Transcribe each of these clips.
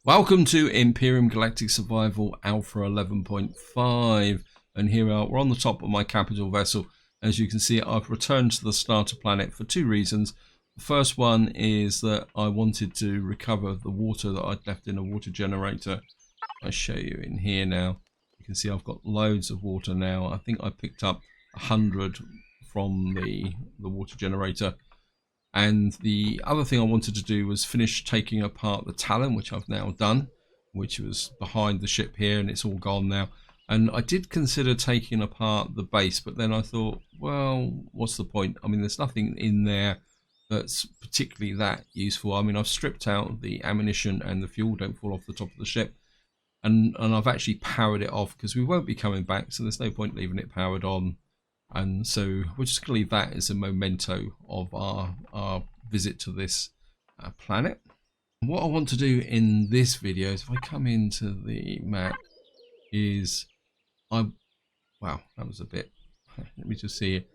Welcome to Empyrion Galactic Survival Alpha 11.5, and here we're on the top of my capital vessel. As you can see, I've returned to the starter planet for two reasons. The first one is that I wanted to recover the water that I'd left in a water generator. I show you in here now. You can see I've got loads of water now. I think I picked up 100 from the water generator. And the other thing I wanted to do was finish taking apart the Talon, which I've now done, which was behind the ship here, and it's all gone now. And I did consider taking apart the base, but then I thought, well, what's the point? I mean, there's nothing in there that's particularly that useful. I mean, I've stripped out the ammunition and the fuel don't fall off the top of the ship. And I've actually powered it off because we won't be coming back, so there's no point leaving it powered on. And so we're just going to leave that as a memento of our visit to this planet. What I want to do in this video is, if I come into the map, is wow, that was a bit, let me just see it,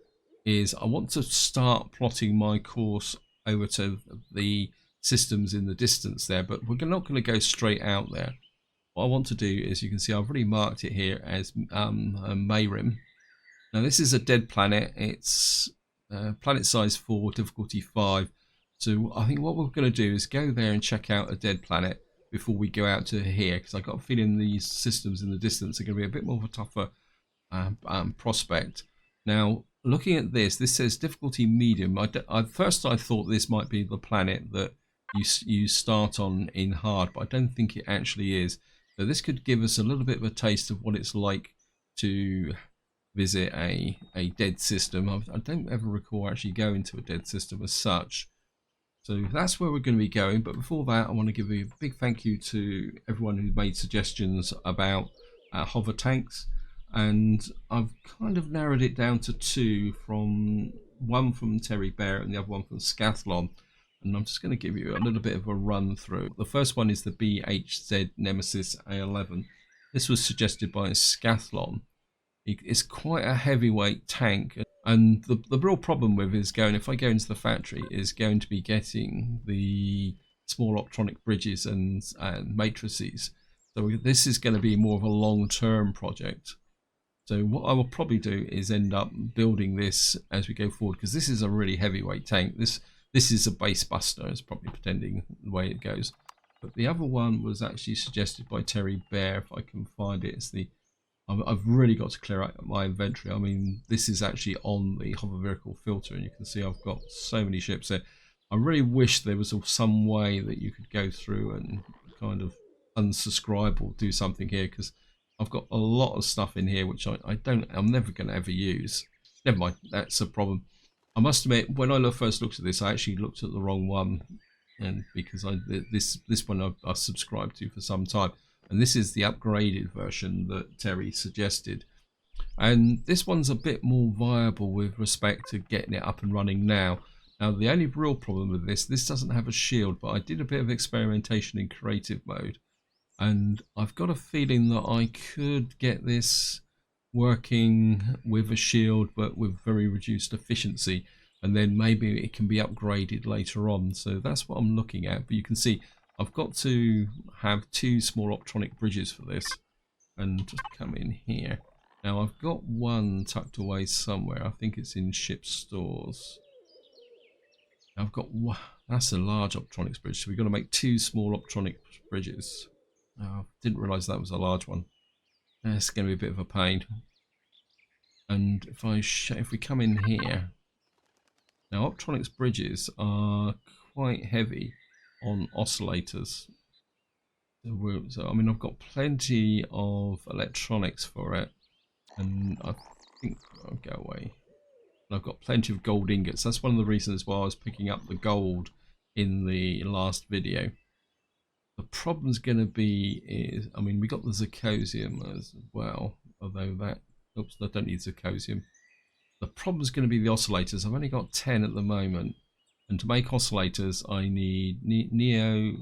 is I want to start plotting my course over to the systems in the distance there, but we're not going to go straight out there. What I want to do is, you can see I've already marked it here as Mayrim. Now this is a dead planet. It's planet size 4, difficulty 5. So I think what we're going to do is go there and check out a dead planet before we go out to here, because I've got a feeling these systems in the distance are going to be a bit more of a tougher prospect. Now looking at this says difficulty medium. First I thought this might be the planet that you start on in hard, but I don't think it actually is. So this could give us a little bit of a taste of what it's like to visit a dead system. I don't ever recall actually going to a dead system as such. So that's where we're going to be going. But before that, I want to give a big thank you to everyone who made suggestions about hover tanks. And I've kind of narrowed it down to two, one from Terry Bear and the other one from Scathlon. And I'm just going to give you a little bit of a run through. The first one is the BHZ Nemesis A11. This was suggested by Scathlon. It's quite a heavyweight tank, and the real problem with it is if I go into the factory, is going to be getting the small Optronics bridges and matrices. So this is going to be more of a long-term project. So what I will probably do is end up building this as we go forward, because this is a really heavyweight tank. This is a base buster. It's probably pretending the way it goes. But the other one was actually suggested by Terry Bear, if I can find it. It's the I've really got to clear out my inventory. I mean, this is actually on the hover vehicle filter, and you can see I've got so many ships there. I really wish there was some way that you could go through and kind of unsubscribe or do something here, because I've got a lot of stuff in here which I'm never going to ever use. Never mind, that's a problem. I must admit, when I first looked at this, I actually looked at the wrong one, and because this one I've subscribed to for some time. And this is the upgraded version that Terry suggested. And this one's a bit more viable with respect to getting it up and running now. Now, the only real problem with this doesn't have a shield, but I did a bit of experimentation in creative mode. And I've got a feeling that I could get this working with a shield, but with very reduced efficiency. And then maybe it can be upgraded later on. So that's what I'm looking at. But you can see I've got to have 2 small Optronics bridges for this, and just come in here. Now I've got one tucked away somewhere. I think it's in ship stores. I've got one. That's a large Optronics bridge, so we've got to make 2 small Optronics bridges. I didn't realise that was a large one. That's going to be a bit of a pain. And if we come in here, now Optronics bridges are quite heavy on oscillators. So I mean, I've got plenty of electronics for it, and I think I'll go away. And I've got plenty of gold ingots. That's one of the reasons why I was picking up the gold in the last video. The problem's going to be I mean, we got the zirconium as well, although oops, I don't need zirconium. The problem's going to be the oscillators. I've only got 10 at the moment. And to make oscillators, I need neo,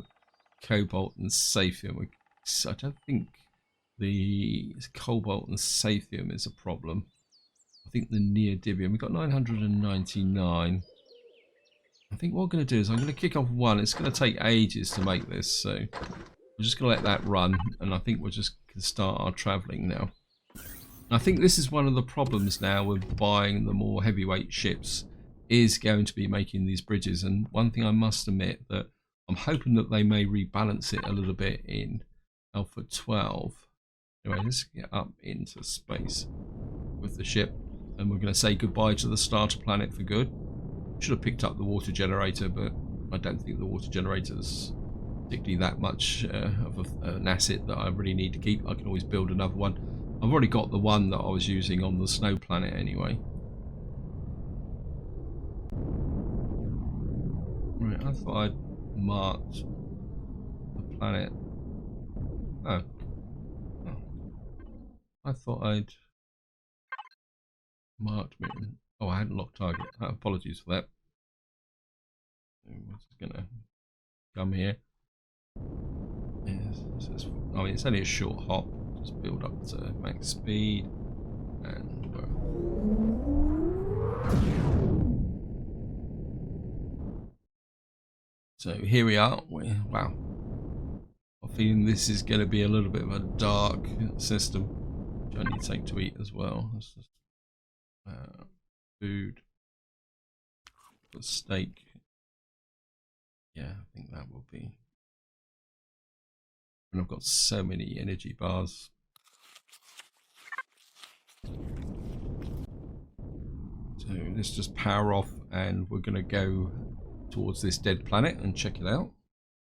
cobalt, and saphium. I don't think the cobalt and saphium is a problem. I think the neodymium. We've got 999. I think what I'm going to do is I'm going to kick off one. It's going to take ages to make this, so We're just going to let that run, and I think we're just going to start our travelling now. I think this is one of the problems now with buying the more heavyweight ships, is going to be making these bridges. And one thing I must admit, that I'm hoping that they may rebalance it a little bit in Alpha 12. Anyway, let's get up into space with the ship, and we're going to say goodbye to the starter planet for good. Should have picked up the water generator, but I don't think the water generator's particularly that much of an asset that I really need to keep. I can always build another one. I've already got the one that I was using on the snow planet anyway. Right, I thought I'd marked the planet. Oh. I thought I'd marked me. Oh, I hadn't locked target. Apologies for that. I'm just gonna come here. Yes, I mean, it's only a short hop. Just build up to max speed, and so here we are. Wow, I'm feeling this is going to be a little bit of a dark system, which I need something to eat as well. Let's just food, steak. Yeah, I think that will be. And I've got so many energy bars. So let's just power off, and we're going to go towards this dead planet and check it out.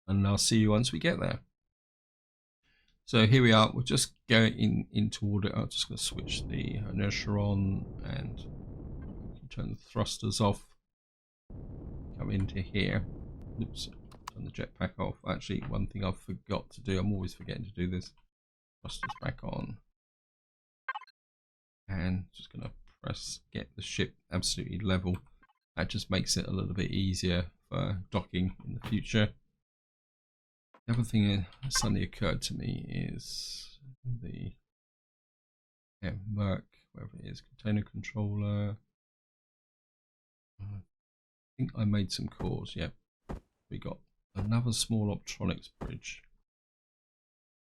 And I'll see you once we get there. So here we are. We're just going into order. I'm just going to switch the inertia on and turn the thrusters off. Come into here. Oops. Turn the jetpack off. Actually, one thing I forgot to do. I'm always forgetting to do this. Thrusters back on. And just going to press get the ship absolutely level. That just makes it a little bit easier for docking in the future. The other thing that suddenly occurred to me is the Merc, wherever it is, container controller. I think I made some cores. Yep, we got another small Optronics Bridge.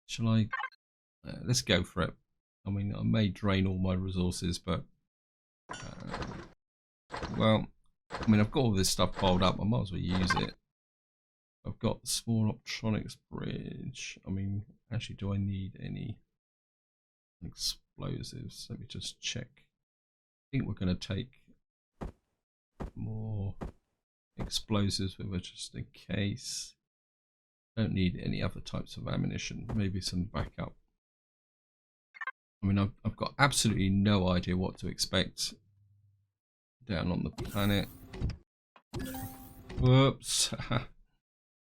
Shall I? Let's go for it. I mean, I may drain all my resources, but well, I mean, I've got all this stuff piled up. I might as well use it. I've got the small Optronics Bridge. I mean, actually, do I need any explosives? Let me just check. I think we're going to take more explosives with us just in case. Don't need any other types of ammunition. Maybe some backup. I mean, I've got absolutely no idea what to expect down on the planet. Whoops.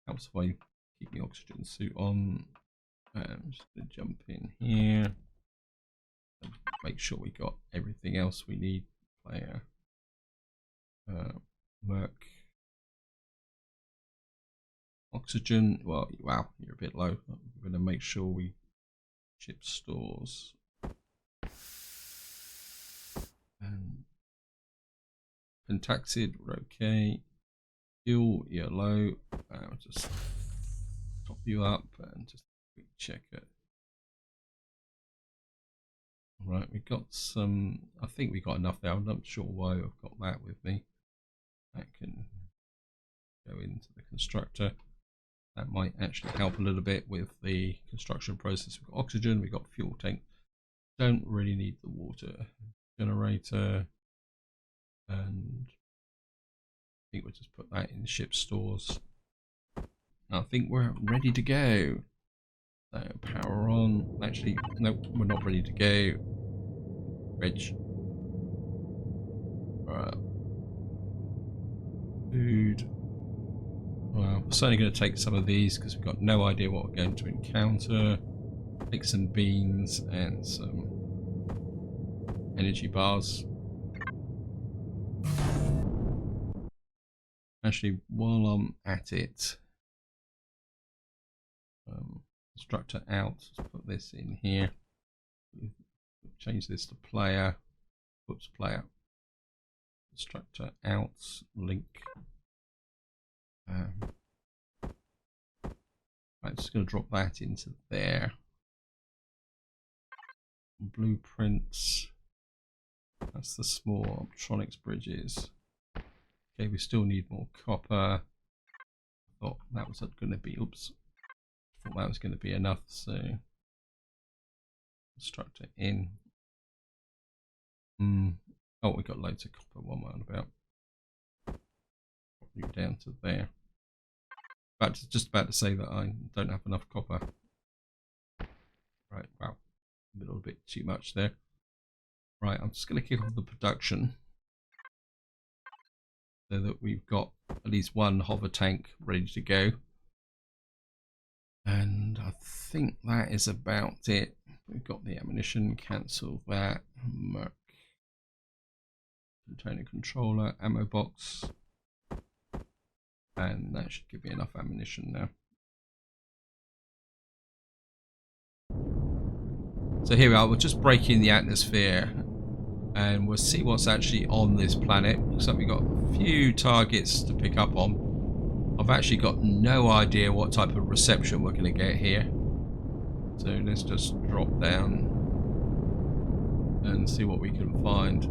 Helps if I keep the oxygen suit on. I'm just going to jump in here. Make sure we got everything else we need. Player. Merc. Oxygen. Well, wow, you're a bit low. I'm going to make sure we ship stores. And Pentaxid, we're okay. Fuel, you're low. I'll just top you up and just quick check it. Right, we got some. I think we got enough there. I'm not sure why I've got that with me. That can go into the constructor. That might actually help a little bit with the construction process. We've got oxygen, we've got fuel tank. Don't really need the water generator. And I think we'll just put that in the ship stores. I think we're ready to go. So power on. Actually, nope, we're not ready to go. Bridge. Alright. Food. Well, we're certainly going to take some of these because we've got no idea what we're going to encounter. Take some beans and some energy bars. Actually, while I'm at it, constructor out, let's put this in here. Change this to player. Oops, player. Constructor out, link. I'm just going to drop that into there. Blueprints. That's the small Optronics bridges. Okay, we still need more copper. Thought that was going to be, oops. Thought that was going to be enough, so construct it in. Oh, we got loads of copper. One round about. You down to there. Just about to say that I don't have enough copper. Right, wow, a little bit too much there. Right, I'm just going to kick off the production so that we've got at least one hover tank ready to go. And I think that is about it. We've got the ammunition, cancel that. Merc. Container controller, ammo box. And that should give me enough ammunition now. So here we are, we're just breaking the atmosphere and we'll see what's actually on this planet. Looks like we've got a few targets to pick up on. I've actually got no idea what type of reception we're going to get here. So let's just drop down and see what we can find.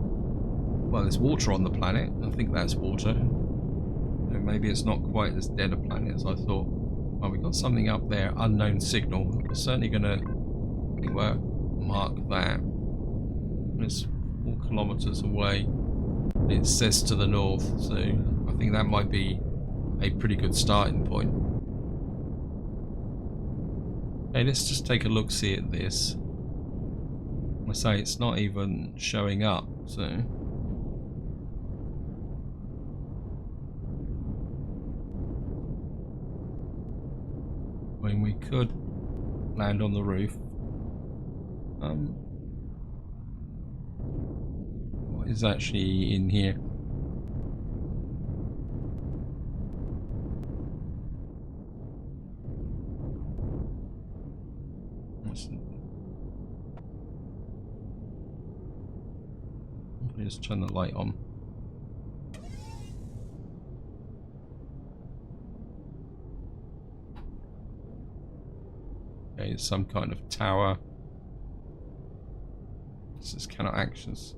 Well, there's water on the planet. I think that's water. Maybe it's not quite as dead a planet as I thought. Well, we've got something up there, unknown signal. We're certainly going to mark that. It's 4 kilometers away. It says to the north, so I think that might be a pretty good starting point. Okay, let's just take a look-see at this. I say it's not even showing up, so I mean, we could land on the roof. What is actually in here? Let me just turn the light on. Okay, it's some kind of tower. This is cannot access.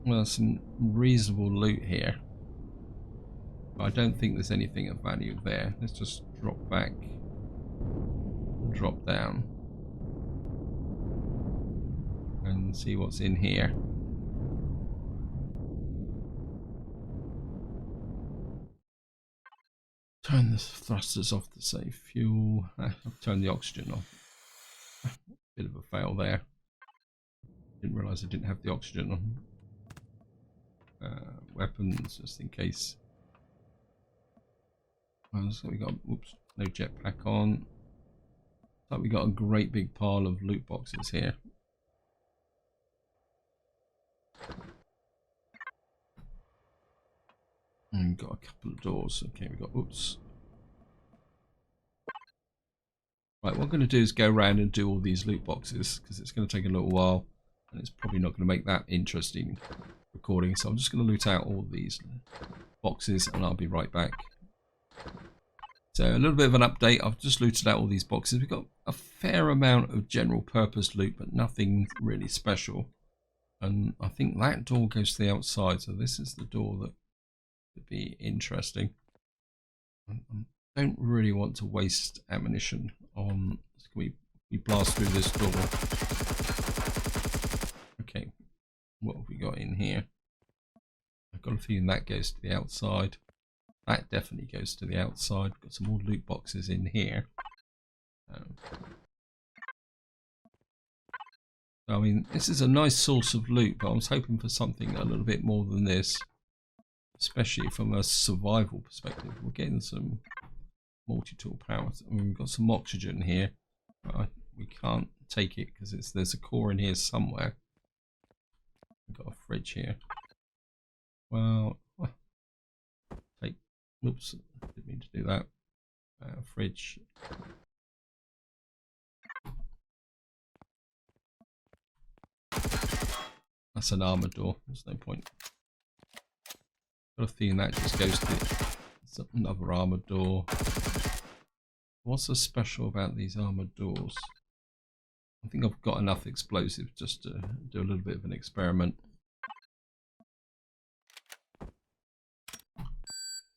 Well, there's some reasonable loot here. But I don't think there's anything of value there. Let's just drop back. Drop down. And see what's in here. Turn the thrusters off to save fuel. I've turned the oxygen off. Bit of a fail there. Didn't realise I didn't have the oxygen on. Weapons, just in case. So we got, whoops, no jetpack on. So we got a great big pile of loot boxes here. And we've got a couple of doors. Okay, we got, oops. Right, what I'm going to do is go around and do all these loot boxes because it's going to take a little while and it's probably not going to make that interesting recording. So I'm just going to loot out all these boxes and I'll be right back. So a little bit of an update. I've just looted out all these boxes. We've got a fair amount of general purpose loot, but nothing really special. And I think that door goes to the outside. So this is the door that would be interesting. I don't really want to waste ammunition on. Can we blast through this door? Okay, what have we got in here? I've got a feeling that goes to the outside. That definitely goes to the outside. We've got some more loot boxes in here. I mean, this is a nice source of loot, but I was hoping for something a little bit more than this, especially from a survival perspective. We're getting some multi-tool power. I mean, we've got some oxygen here, but we can't take it because there's a core in here somewhere. We've got a fridge here. Well, take. Oops, didn't mean to do that. Fridge. That's an armored door. There's no point Got a feeling that just goes to another armored door. What's so special about these armored doors? I think I've got enough explosives just to do a little bit of an experiment. I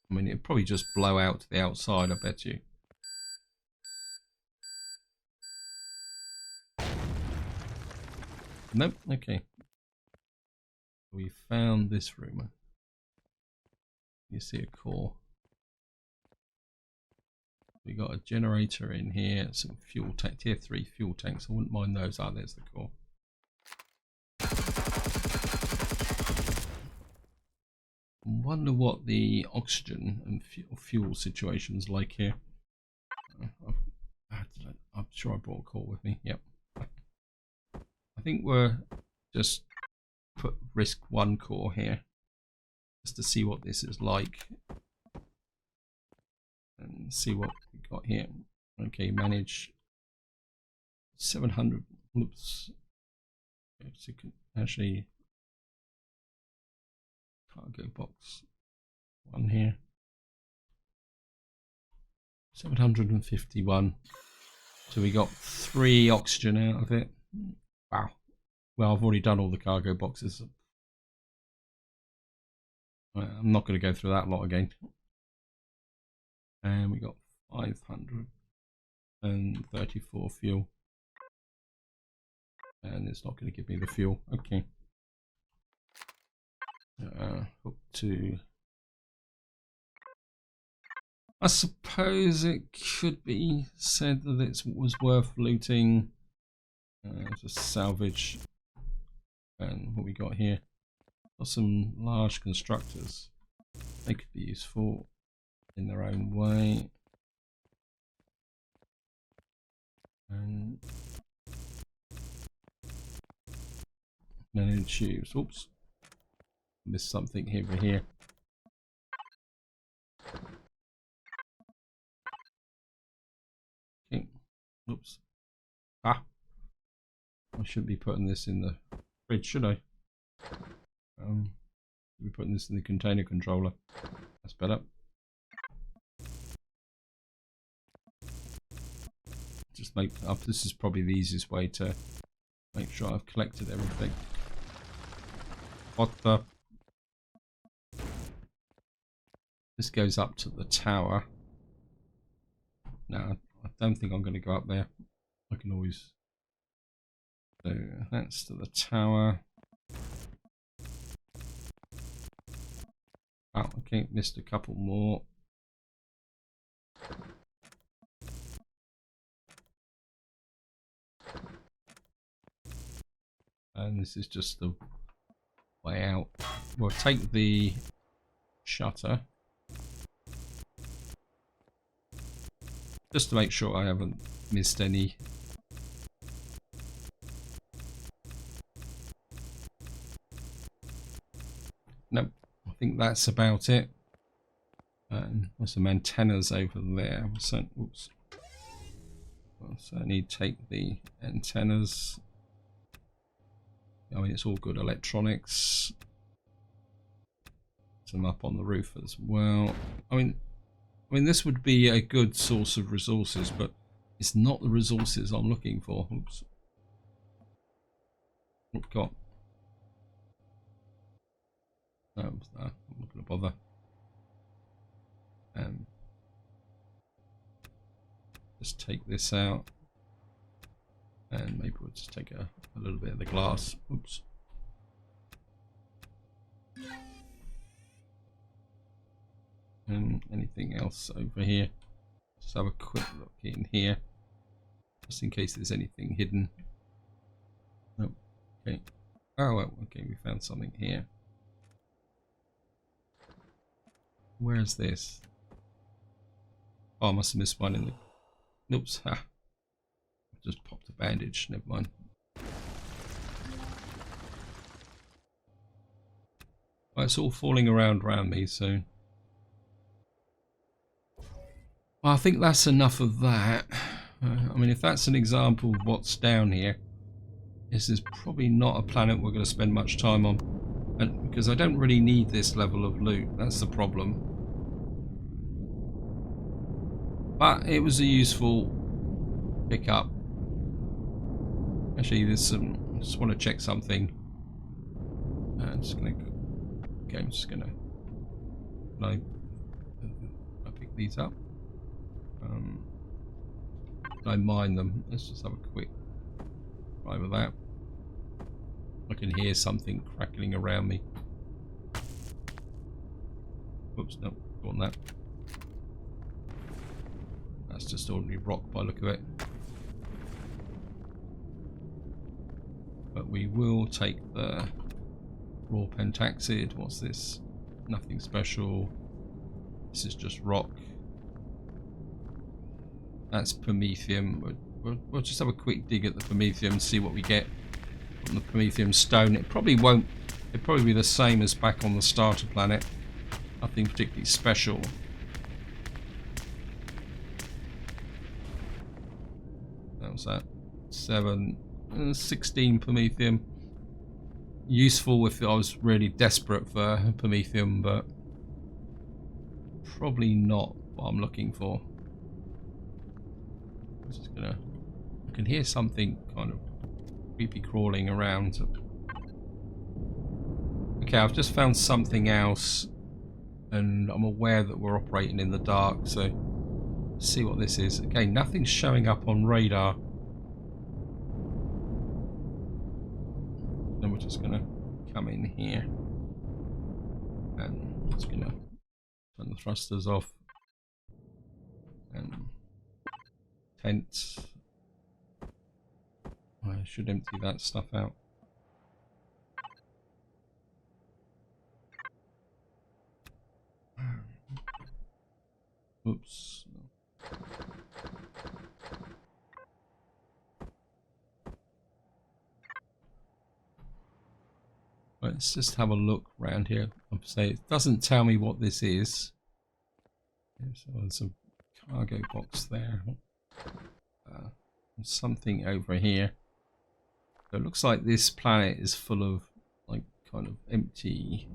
mean, it'd probably just blow out to the outside, I bet you. Nope, okay. We found this room. You see a core. We got a generator in here, some fuel tank, tier 3 fuel tanks. I wouldn't mind those. Ah, there's the core. I wonder what the oxygen and fuel situation's like here. I'm sure I brought a core with me. Yep. I think we're just risk 1 core here, just to see what this is like. And see what we got here. Okay, manage 700. Oops. Okay, so you can actually cargo box 1 here. 751. So we got 3 oxygen out of it. Wow. Well, I've already done all the cargo boxes. I'm not going to go through that lot again. And we got 534 fuel. And it's not going to give me the fuel. Okay. Hook to... I suppose it could be said that it was worth looting. Just salvage. And what we got here. Got some large constructors. They could be useful in their own way. And nanotubes. Oops. Missed something over here. Okay. Oops. Ah. I shouldn't be putting this in the fridge, should I? We're putting this in the container controller. That's better. Just make up. This is probably the easiest way to make sure I've collected everything. What the? This goes up to the tower. No, I don't think I'm going to go up there. I can always. So that's to the tower. Oh, okay, missed a couple more. And this is just the way out. We'll take the shutter. Just to make sure I haven't missed any. Nope, I think that's about it. There's some antennas over there. So, oops. So I need to take the antennas. I mean, it's all good electronics. Some up on the roof as well. I mean, this would be a good source of resources, but it's not the resources I'm looking for. Oops. What we got? No, I'm not going to bother. Just take this out. And maybe we'll just take a little bit of the glass. Oops. And anything else over here? Just have a quick look in here, just in case there's anything hidden. Nope. Okay. Oh, well, okay, we found something here. Where's this? Oh, I must have missed one in the... Oops. Ha. Just popped a bandage. Never mind. Well, it's all falling around me, so... Well, I think that's enough of that. I mean, if that's an example of what's down here, this is probably not a planet we're going to spend much time on. And because I don't really need this level of loot, that's the problem. But it was a useful pickup. Actually, there's some. I just want to check something. I'm just gonna. Okay, I'm just gonna. I pick these up. I mine them. Let's just have a quick try with that. I can hear something crackling around me. Oops, no, don't want that. That's just ordinary rock by the look of it. But we will take the raw pentaxid. What's this? Nothing special. This is just rock. That's Promethium. We'll just have a quick dig at the Promethium and see what we get from the Promethium stone. It probably won't. It'll probably be the same as back on the starter planet. Nothing particularly special. That was that. 16 Promethium. Useful if I was really desperate for Promethium, but probably not what I'm looking for. I'm just gonna. I can hear something kind of creepy crawling around. Okay, I've just found something else, and I'm aware that we're operating in the dark, so let's see what this is. Okay, nothing's showing up on radar. Then we're just gonna come in here, and I'm just gonna turn the thrusters off and tent. I should empty that stuff out. Oops. Let's just have a look around here. I'll say it doesn't tell me what this is. So there's a cargo box there. Something over here. So it looks like this planet is full of like kind of empty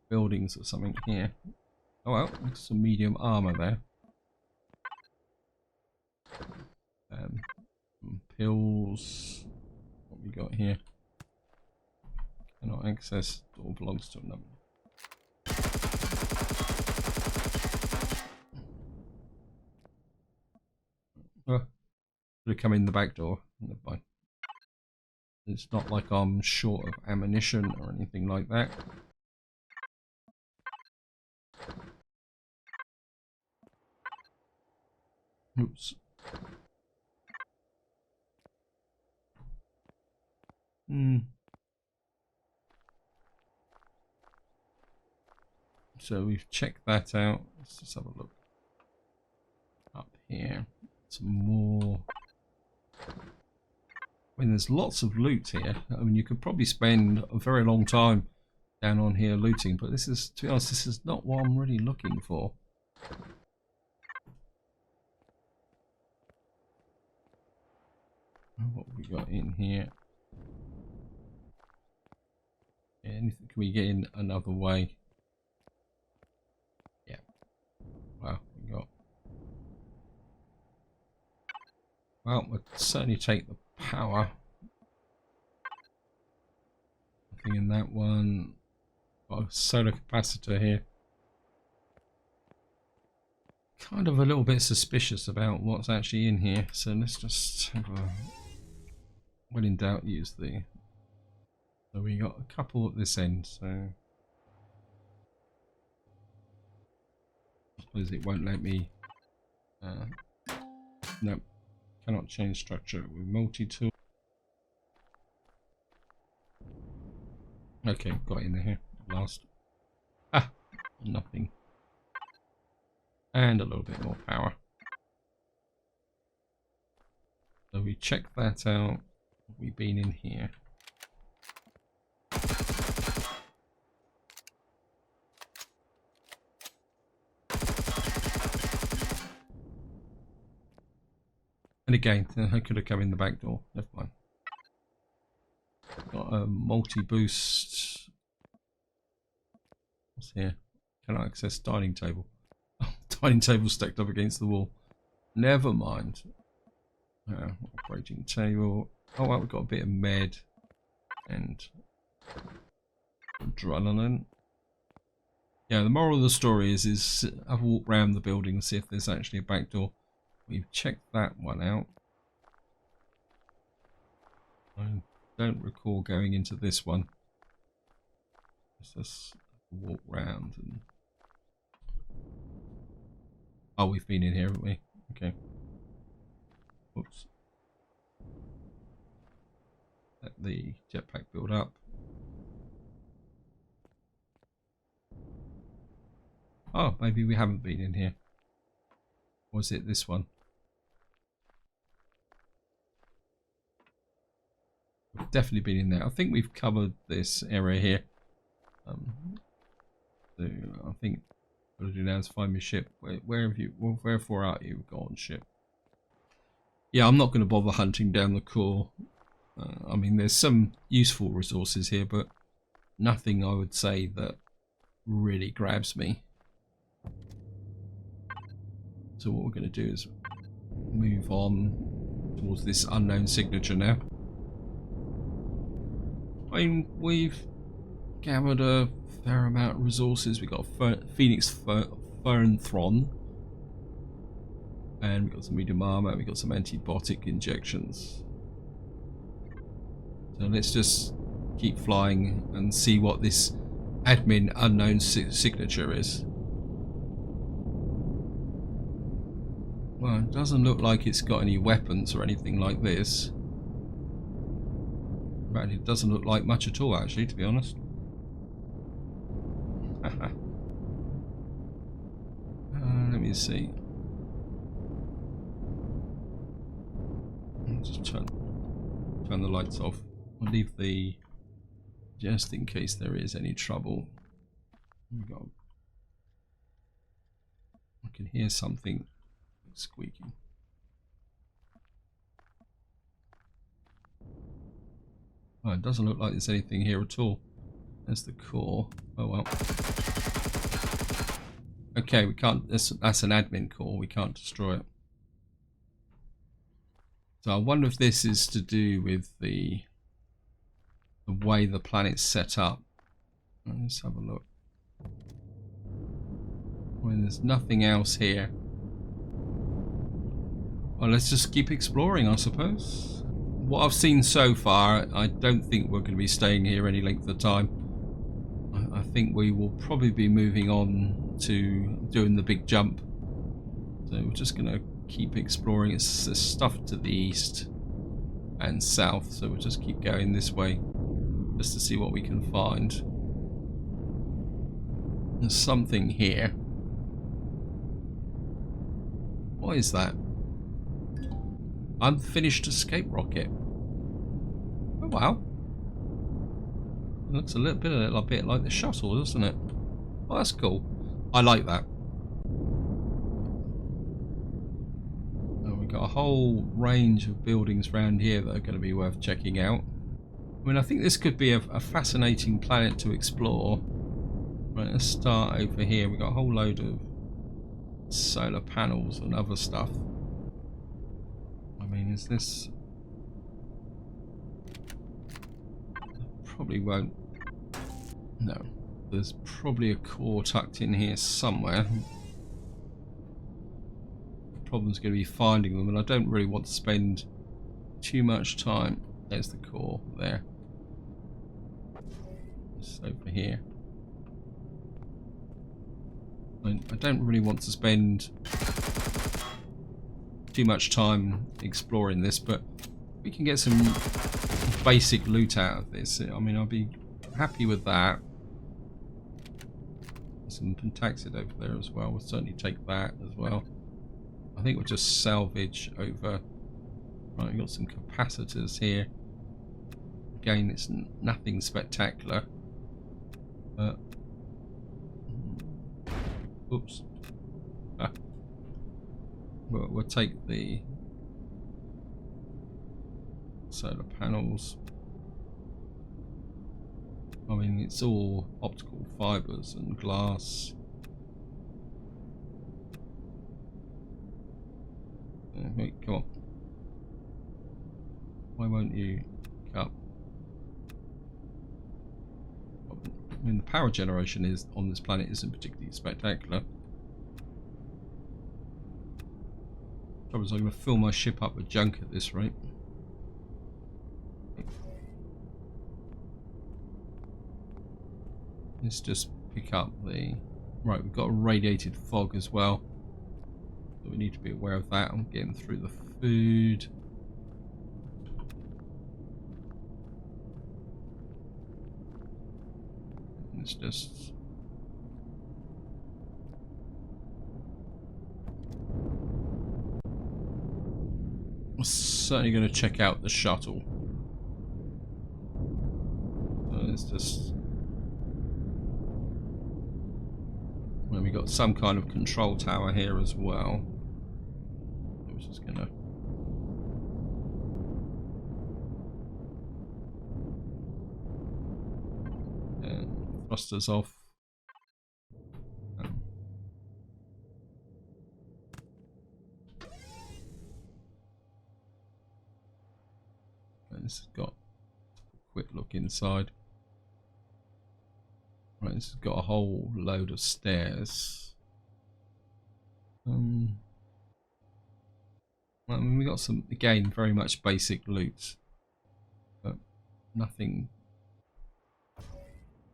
buildings or something here. Oh well, some medium armor there. Some pills. What we got here? Cannot access. All belongs to another. Could have come in the back door. Never mind. It's not like I'm short of ammunition or anything like that. Oops. So we've checked that out. Let's just have a look up here. Some more. I mean, there's lots of loot here. I mean, you could probably spend a very long time down on here looting, but this is, to be honest, this is not what I'm really looking for. What have we got in here? Anything? Can we get in another way? Yeah. Well, we got. Well, we'll certainly take the power. Nothing in that one. Got a solar capacitor here. Kind of a little bit suspicious about what's actually in here, so let's just have a. When in doubt, use the. So we got a couple at this end, so I suppose it won't let me. Nope, cannot change structure with multi-tool. Okay, got in here last. Ah, nothing. And a little bit more power. So we check that out. We've been in here. And again, I could have come in the back door. Never mind. Got a multi-boost. What's here? Can I access dining table? Dining table stacked up against the wall. Never mind. Operating table. Oh well, we've got a bit of med and adrenaline. Yeah, the moral of the story is have a walk around the building and see if there's actually a back door. We've checked that one out. I don't recall going into this one. Let's just walk round and... Oh, we've been in here, haven't we? Okay. Oops. Let the jetpack build up. Oh, maybe we haven't been in here. Or is it this one? We've definitely been in there. I think we've covered this area here. So I think what I'll do now is find my ship. Wherefore are you? Go on, ship. Yeah, I'm not going to bother hunting down the core. I mean, there's some useful resources here, but nothing I would say that really grabs me. So what we're going to do is move on towards this unknown signature now. I mean, we've gathered a fair amount of resources. We've got Phoenix Fernthron, and we've got some medium armor, we've got some antibiotic injections. So let's just keep flying and see what this admin unknown signature is. Well, it doesn't look like it's got any weapons or anything like this. But it doesn't look like much at all, actually, to be honest. Let me see. I'll just turn the lights off. I'll leave the... just in case there is any trouble. I can hear something squeaking. Oh, it doesn't look like there's anything here at all. There's the core. Oh well. Okay, we can't. That's an admin core. We can't destroy it. So I wonder if this is to do with the way the planet's set up. Let's have a look. Well, there's nothing else here. Well, let's just keep exploring, I suppose. What I've seen so far, I don't think we're going to be staying here any length of time. I think we will probably be moving on to doing the big jump. So we're just going to keep exploring. It's stuff to the east and south, so we'll just keep going this way just to see what we can find. There's something here. What is that? Unfinished escape rocket. Oh wow. It looks a little bit like the shuttle, doesn't it? Well, that's cool. I like that. And we've got a whole range of buildings around here that are going to be worth checking out. I mean, I think this could be a fascinating planet to explore. Right, let's start over here. We've got a whole load of solar panels and other stuff. I mean, is this... Probably won't... No. There's probably a core tucked in here somewhere. The problem's going to be finding them, and I don't really want to spend too much time. There's the core there. It's over here. I don't really want to spend too much time exploring this, but we can get some basic loot out of this. I mean, I'll be happy with that. Some pentaxid over there as well. We'll certainly take that as well. I think we'll just salvage over. Right, we've got some capacitors here. Again, it's nothing spectacular, but oops. We'll take the solar panels. I mean, it's all optical fibers and glass. Wait, come on. Why won't you up? I mean, the power generation is on this planet isn't particularly spectacular. Trouble is, I'm going to fill my ship up with junk at this rate. Let's just pick up the... Right, we've got a radiated fog as well. So we need to be aware of that. I'm getting through the food. It's just... I'm certainly going to check out the shuttle. So it's just... Well, we got some kind of control tower here as well. I was just gonna thrusters off. This has got a quick look inside. Right, this has got a whole load of stairs. I mean, we got some, again, very much basic loot, but nothing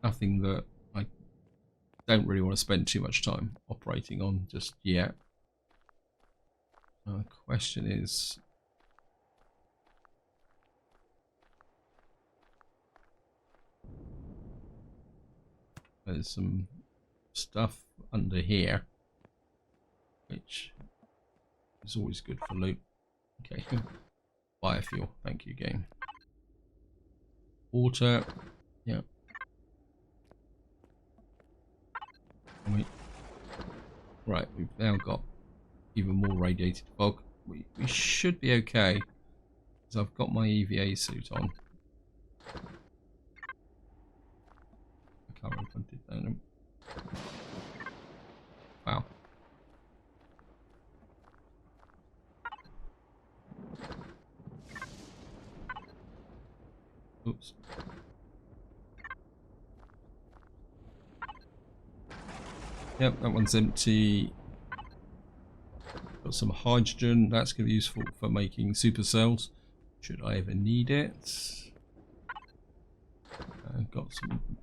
that I don't really want to spend too much time operating on just yet. The question is, there's some stuff under here, which is always good for loot. Okay, biofuel, thank you, game. Water, yeah. Right, we've now got even more radiated fog. We should be okay, because I've got my EVA suit on. I can't remember if I did that. Wow. Oops. Yep, that one's empty. Got some hydrogen. That's going to be useful for making supercells, should I ever need it. Got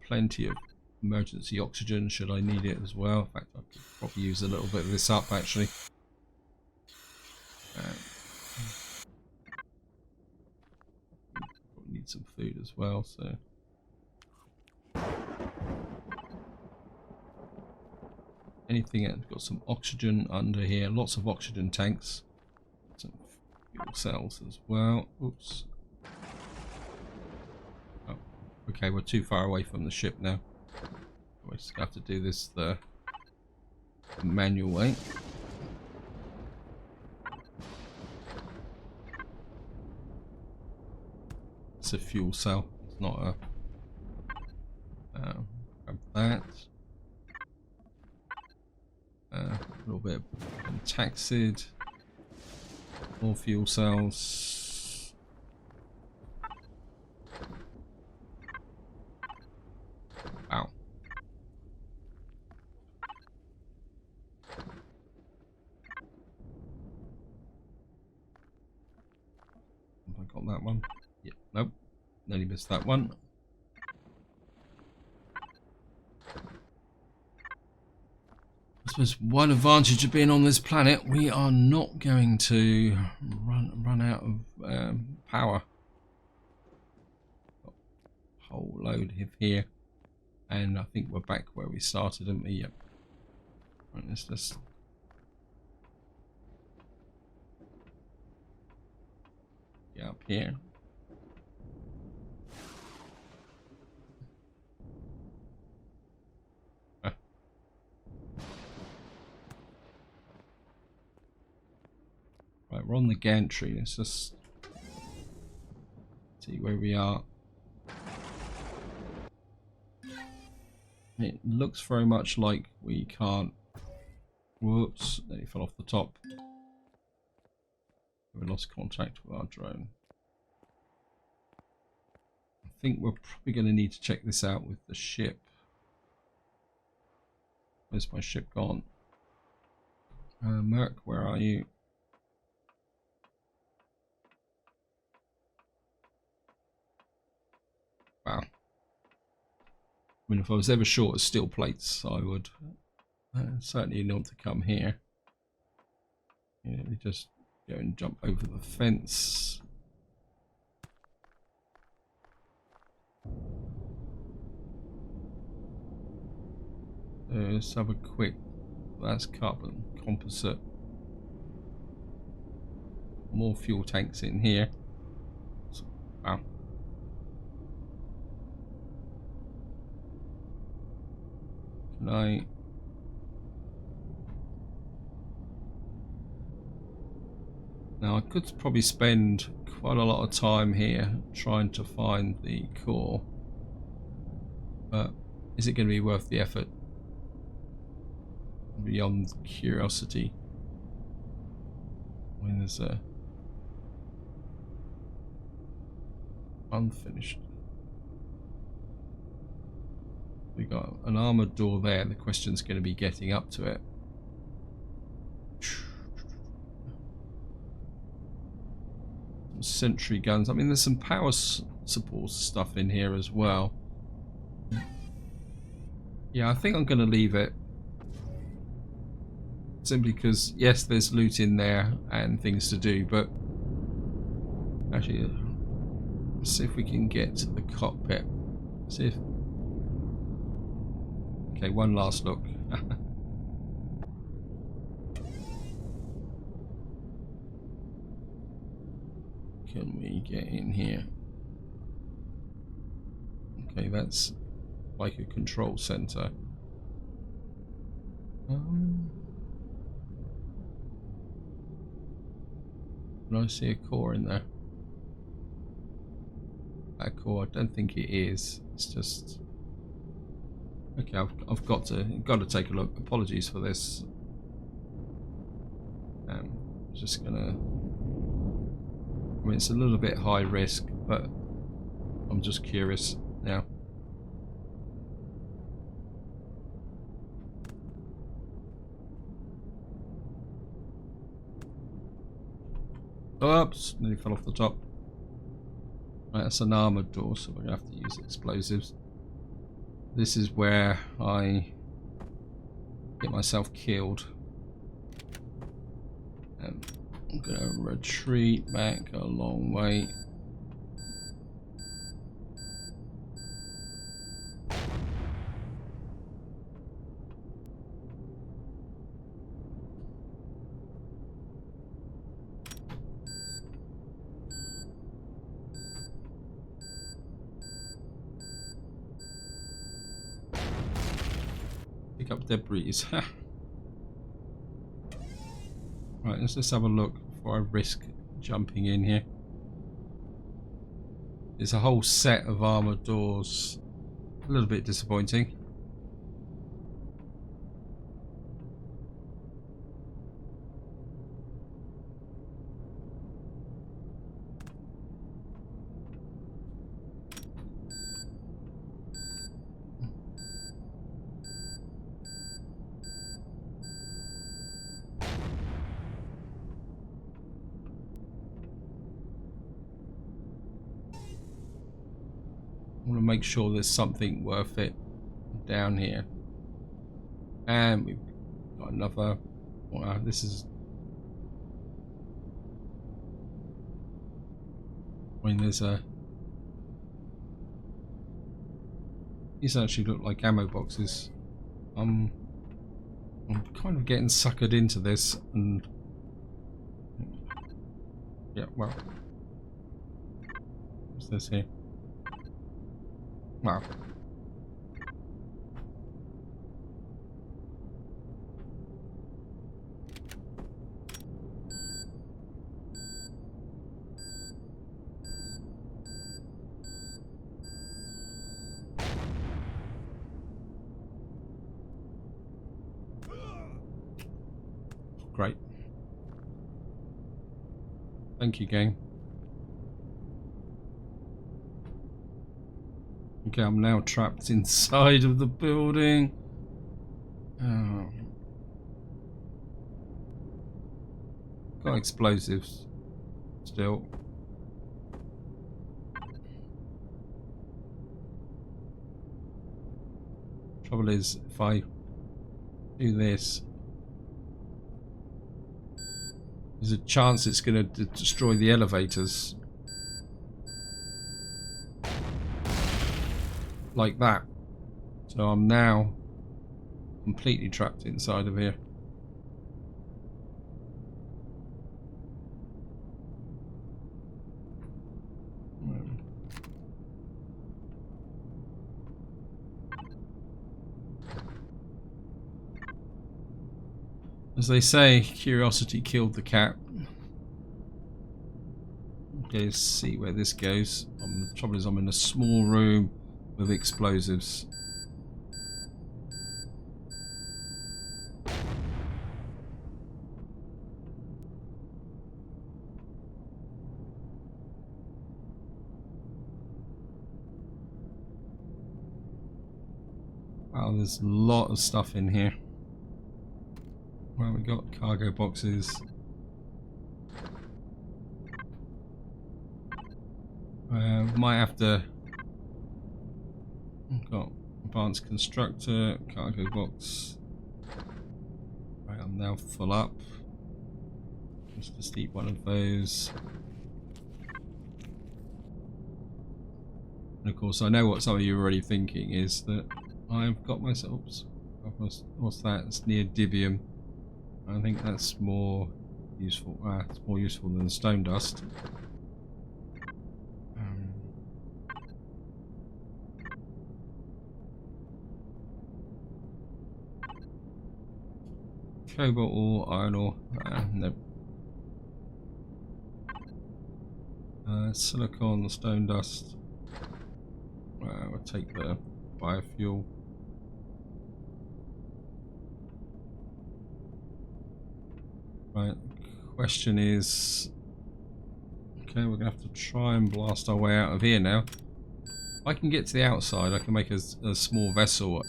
plenty of emergency oxygen, should I need it as well. In fact, I could probably use a little bit of this up, actually. Probably need some food as well, so... Anything else? Got some oxygen under here, lots of oxygen tanks, some fuel cells as well. Oops. Oh, okay, we're too far away from the ship now. We just have to do this the manual way. It's a fuel cell, it's not a... grab that. A little bit of taxid, more fuel cells. Wow. Have I got that one? Yeah, nope. Nearly missed that one. I suppose one advantage of being on this planet, we are not going to run out of power. Got a whole load of here, and I think we're back where we started, aren't we? Yep. Right, let's just get up here. Right, we're on the gantry. Let's just see where we are. It looks very much like we can't. Whoops, then he fell off the top. We lost contact with our drone. I think we're probably going to need to check this out with the ship. Where's my ship gone? Merc, where are you? Wow. I mean, if I was ever short of steel plates, I would certainly want to come here. Yeah, we just go and jump over the fence. Let's have a quick. That's carbon composite. More fuel tanks in here. So, wow. Can I? Now I could probably spend quite a lot of time here trying to find the core, but is it going to be worth the effort? Beyond curiosity. I mean, there's a unfinished. We got an armored door there. The question's going to be getting up to it. Sentry guns. I mean, there's some power support stuff in here as well. Yeah, I think I'm going to leave it. Simply because, yes, there's loot in there and things to do, but actually, let's see if we can get to the cockpit. See if. Okay, one last look. Can we get in here? Okay, that's like a control center. Can I see a core in there? That core, I don't think it is. It's just okay. I've got to take a look. Apologies for this. I'm just gonna. I mean, it's a little bit high risk, but I'm just curious now. Oops, nearly fell off the top. Right, that's an armored door, so we're going to have to use explosives. This is where I get myself killed. I'm going to retreat back a long way. Pick up debris. Right, let's just have a look before I risk jumping in here. There's a whole set of armored doors. A little bit disappointing. I want to make sure there's something worth it down here. And we've got another. Wow, this is. I mean, there's a. These actually look like ammo boxes. I'm kind of getting suckered into this, and yeah, well, what's this here? Wow. Great. Thank you, gang. Okay, I'm now trapped inside of the building. Oh. Got explosives still. Trouble is, if I do this, there's a chance it's going to destroy the elevators. Like that. So I'm now completely trapped inside of here. As they say, curiosity killed the cat. Okay, let's see where this goes. The trouble is I'm in a small room with explosives. Wow, there's a lot of stuff in here. Well, we got cargo boxes. Might have to. Got advanced constructor, cargo box. Right, I'm now full up. Just eat one of those. And of course, I know what some of you are already thinking is that I've got myself. What's that? It's neodymium. I think that's more useful. It's more useful than stone dust. Cobalt ore, iron ore. Nope. Silicon, stone dust. We'll take the biofuel. Right, question is, okay, we're gonna have to try and blast our way out of here now. If I can get to the outside, I can make a small vessel.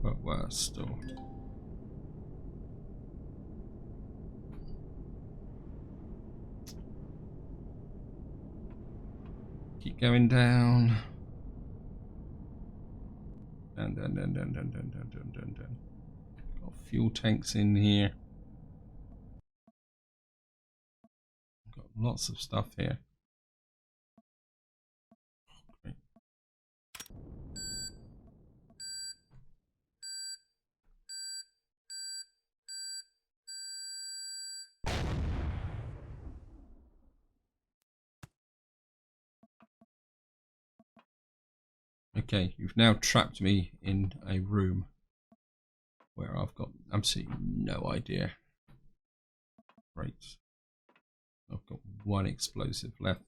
But worse still. Keep going down. Down. Got fuel tanks in here. Got lots of stuff here. Great. Okay, you've now trapped me in a room where I've got absolutely no idea. Great. I've got one explosive left.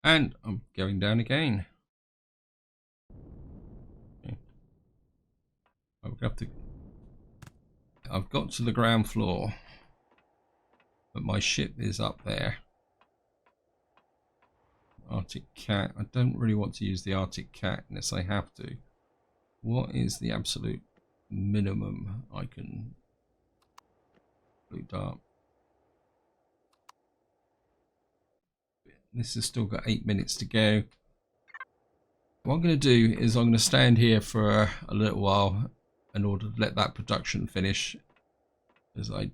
And I'm going down again. I've got to the ground floor, but my ship is up there. Arctic Cat. I don't really want to use the Arctic Cat unless I have to. What is the absolute minimum I can blue dart? This has still got 8 minutes to go. What I'm going to do is I'm going to stand here for a little while in order to let that production finish, because I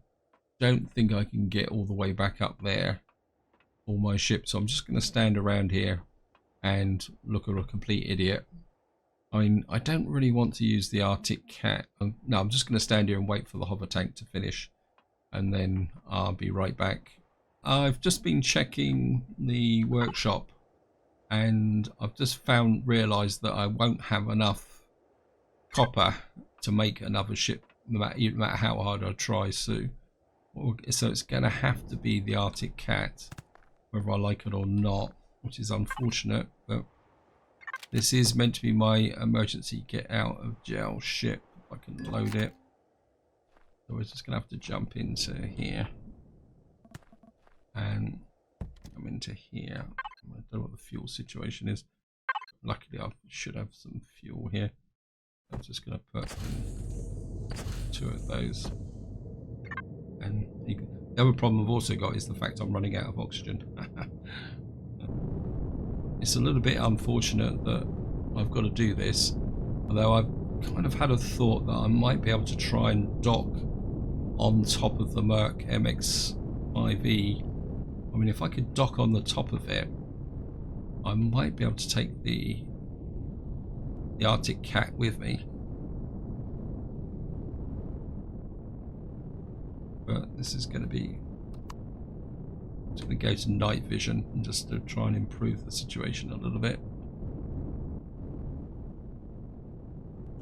don't think I can get all the way back up there for my ship. So I'm just going to stand around here and look at a complete idiot. I mean, I don't really want to use the Arctic Cat. No, I'm just going to stand here and wait for the hover tank to finish, and then I'll be right back. I've just been checking the workshop, and I've just realised that I won't have enough copper to make another ship, no matter how hard I try. So it's going to have to be the Arctic Cat, whether I like it or not, which is unfortunate. But this is meant to be my emergency get out of jail ship. If I can load it. So we're just going to have to jump into here and come into here. I don't know what the fuel situation is. Luckily, I should have some fuel here. I'm just going to put 2 of those. And the other problem I've also got is the fact I'm running out of oxygen. It's a little bit unfortunate that I've got to do this, although I've kind of had a thought that I might be able to try and dock on top of the Merc MX5E. I mean, if I could dock on the top of it, I might be able to take the Arctic Cat with me. But this is going to be... I'm just going to go to night vision and just to try and improve the situation a little bit.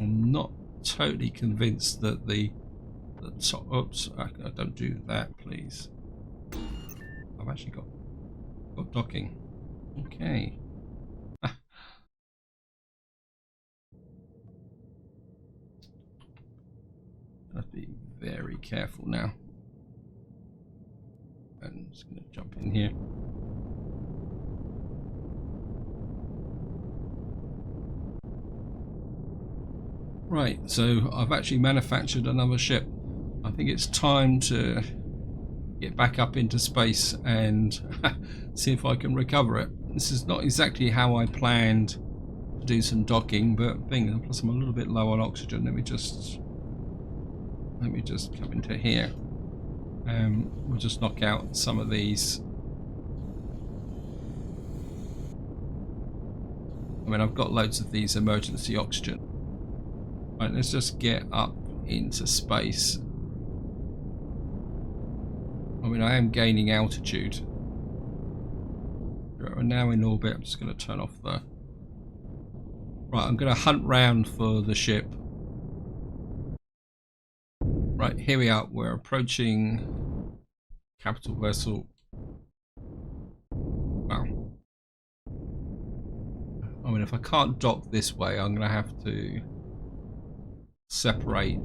I'm not totally convinced that the top... Oops, I don't do that, please. I've actually got docking. Okay. I have to be very careful now. I'm just going to jump in here. Right, so I've actually manufactured another ship. I think it's time to get back up into space and see if I can recover it. This is not exactly how I planned to do some docking, but plus I'm a little bit low on oxygen. Let me just come into here. We'll just knock out some of these. I mean, I've got loads of these emergency oxygen. Right, let's just get up into space. I mean, I am gaining altitude. We're now in orbit. I'm just going to turn off the... Right, I'm going to hunt round for the ship. Right, here we are. We're approaching capital vessel. Wow. I mean, if I can't dock this way, I'm going to have to separate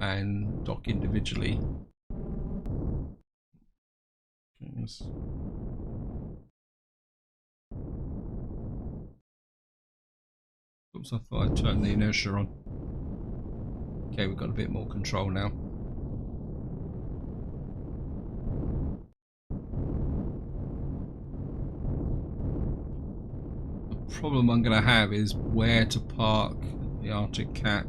and dock individually. Yes. Oops, I thought I'd turn the inertia on. Okay, we've got a bit more control now. The problem I'm going to have is where to park the Arctic Cat.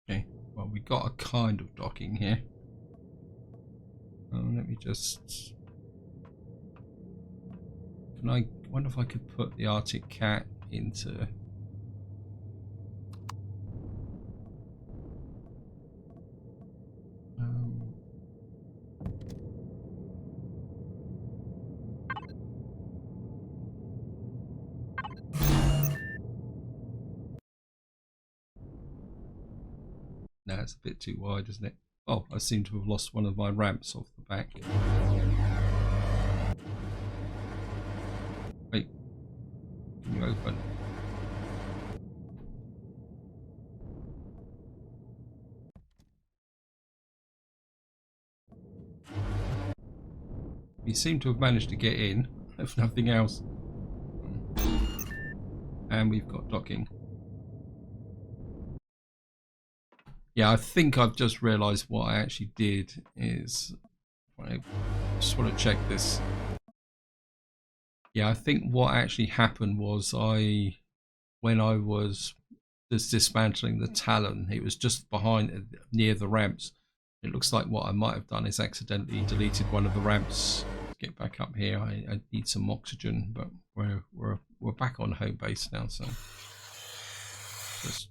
Okay, well, we got a kind of docking here. Let me just... I wonder if I could put the Arctic Cat into... No, it's a bit too wide, isn't it? Oh, I seem to have lost one of my ramps off the back. Wait, can you open? We seem to have managed to get in, if nothing else. And we've got docking. Yeah, I think I've just realised what I actually did is... I just want to check this. Yeah, I think what actually happened was when I was just dismantling the Talon, it was just behind, near the ramps. It looks like what I might have done is accidentally deleted one of the ramps. Get back up here. I need some oxygen, but we're back on home base now, so just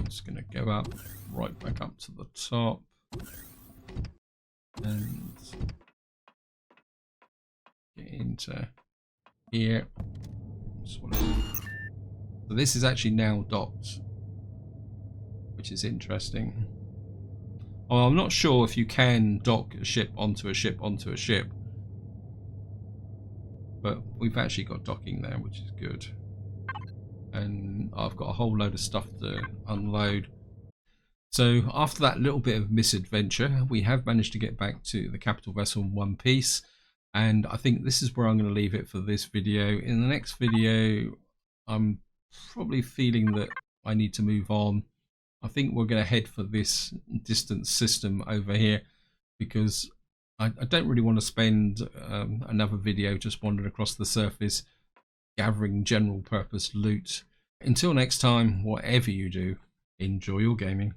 just going to go up, right back up to the top, and get into here. So this is actually now docked, which is interesting. Oh, I'm not sure if you can dock a ship onto a ship onto a ship, but we've actually got docking there, which is good. And I've got a whole load of stuff to unload. So after that little bit of misadventure, we have managed to get back to the capital vessel in one piece, and I think this is where I'm going to leave it for this video. In the next video, I'm probably feeling that I need to move on. I think we're going to head for this distance system over here, because I don't really want to spend another video just wandering across the surface gathering general purpose loot. Until next time, whatever you do, enjoy your gaming.